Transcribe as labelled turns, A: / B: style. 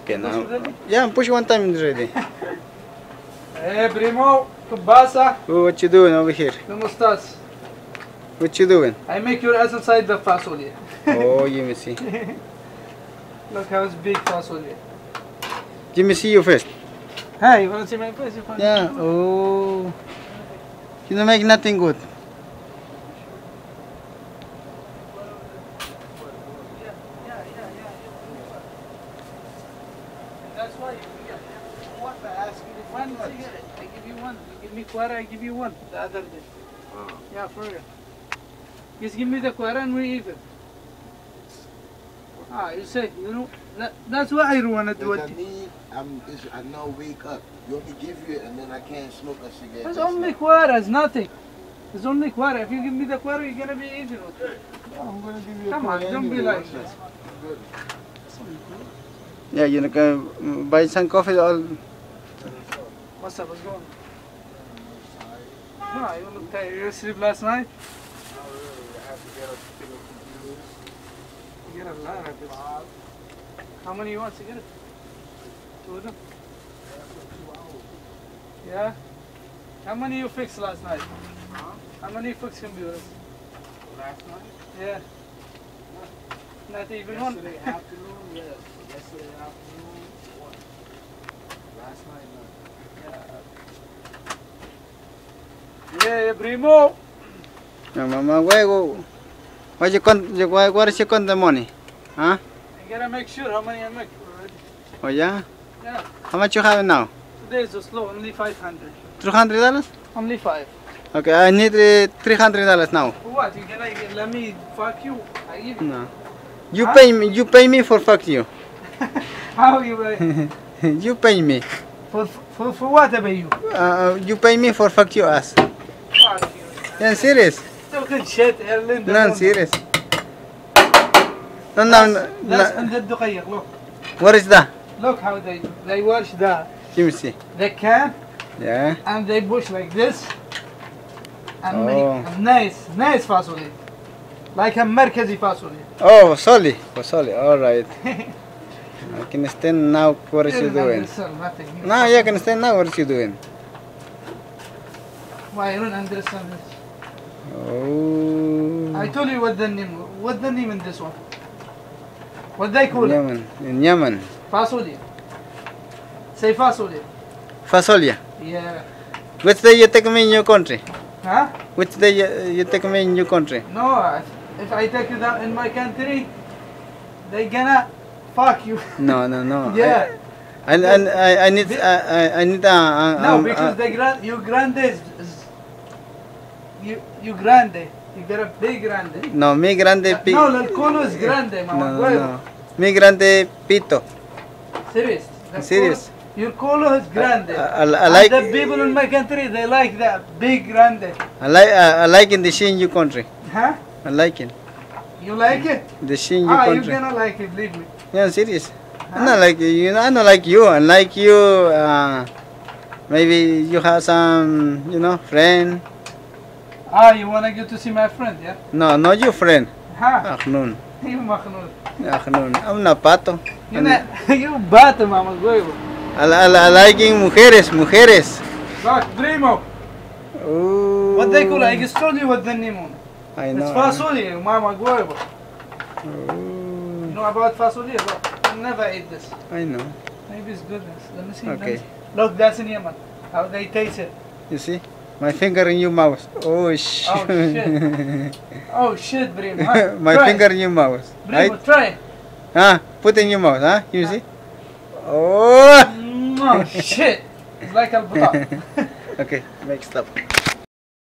A: Okay, now. Yeah, push one time it's ready.
B: Hey, primo, que pasa?
A: Oh, what you doing over here?
B: ¿Cómo estás?
A: What you doing?
B: I make your ass inside the fasoli.
A: Oh, let me see.
B: Look how it's big fasoli.
A: Let me see you first.
B: Hey, you want to see my face?
A: Yeah. Oh. You don't make nothing good.
B: That's why you get one by asking me one cigarette. I give you one. You give me quarter, I give you one. The other day. Yeah, for real. Just give me the quarter and we even. You say, you know, that's what I want to do.
C: I now wake up. You want me to give you it and then I can't smoke a cigarette.
B: It's only quarter, it's nothing. It's only quarter. If you give me the quarter, you're going to be even with it.
C: I'm going to give you a
B: Come on, don't be like this.
A: Yeah, you can buy some coffee. All.
B: What's up? What's going on? No, you look tired. You sleep last night? You get a lot of this. How many you want cigarettes? 2 of them? Yeah? How many you fixed last night? How many you fixed computers?
C: Last night?
B: Yeah. Not even one?
C: Yesterday afternoon, yes. Yesterday afternoon, one. Last night, none.
B: Yeah, primo.
A: Yeah, mama, where is you con the money? Huh?
B: You gotta make sure how many I make already.
A: Oh yeah?
B: Yeah.
A: How much you have now?
B: Today is just low, only 500.
A: $200?
B: Only 5.
A: Okay, I need $300 now.
B: For what? You gonna let me fuck you? I give you.
A: No. You pay me for fuck you.
B: How you pay?
A: You pay me.
B: For what about you?
A: You pay me for fuck your ass.
B: Fuck you.
A: Yeah, serious.
B: Talking shit, Erlin.
A: No, serious. No,
B: That's under the kayak, look.
A: What is that?
B: Look how they wash that.
A: Let me see.
B: They can
A: Yeah.
B: and they push like this. And
A: Oh.
B: make a nice fasoli. Like a Merkazi fasoli.
A: Oh, sorry. All right. I can stand now. What is you doing?
B: Nothing.
A: No, you can stand now. What is you doing?
B: Why you don't understand this?
A: Oh.
B: I told you what the name. What the name in this one? What they call it?
A: Yemen. In Yemen.
B: Fasoli. Say fasoli.
A: Fasolia.
B: Yeah.
A: Which day you take me in your country?
B: Huh?
A: Which day you take me in your country?
B: No, if I take you down in my country, they gonna fuck you.
A: No.
B: Yeah.
A: I need
B: No, because your grande is you grande. You got a big grande.
A: No, mi grande
B: No, el colo is grande, mama.
A: No. Mi grande pito.
B: Serious.
A: Serious.
B: Your colo is grande.
A: I like
B: the people in my country, they like that big grande.
A: I like in the sea in your country.
B: Huh?
A: I like it.
B: You like it?
A: The sea in your
B: You're
A: country.
B: gonna like it, believe me.
A: Yeah, I'm serious. I'm not like you. I don't like you. I like you. Maybe you have some, friend.
B: You wanna go to see my friend, yeah?
A: No, not your friend.
B: Huh?
A: Akhnun.
B: You makhnun.
A: Akhnun. I'm not pato.
B: You bate, mama, huevo.
A: I liking mujeres.
B: Look, primo.
A: Ooh.
B: What they call it? I just told you what the name is.
A: I
B: It's
A: know.
B: fasoli, mama, huevo.
A: Ooh.
B: You know about fasoli? Look, I never ate this.
A: I know.
B: Maybe it's good. Let me see.
A: Okay.
B: Look, that's in Yemen. How they taste it.
A: You see? My finger in your mouth. Oh, shit.
B: Oh, shit. Oh, shit, primo. Huh?
A: My
B: Try.
A: finger in your mouth.
B: Primo,
A: Right?
B: try.
A: Put in your mouth, huh? You see? Oh!
B: Oh, shit. It's like al-buta.
A: Okay, make stop.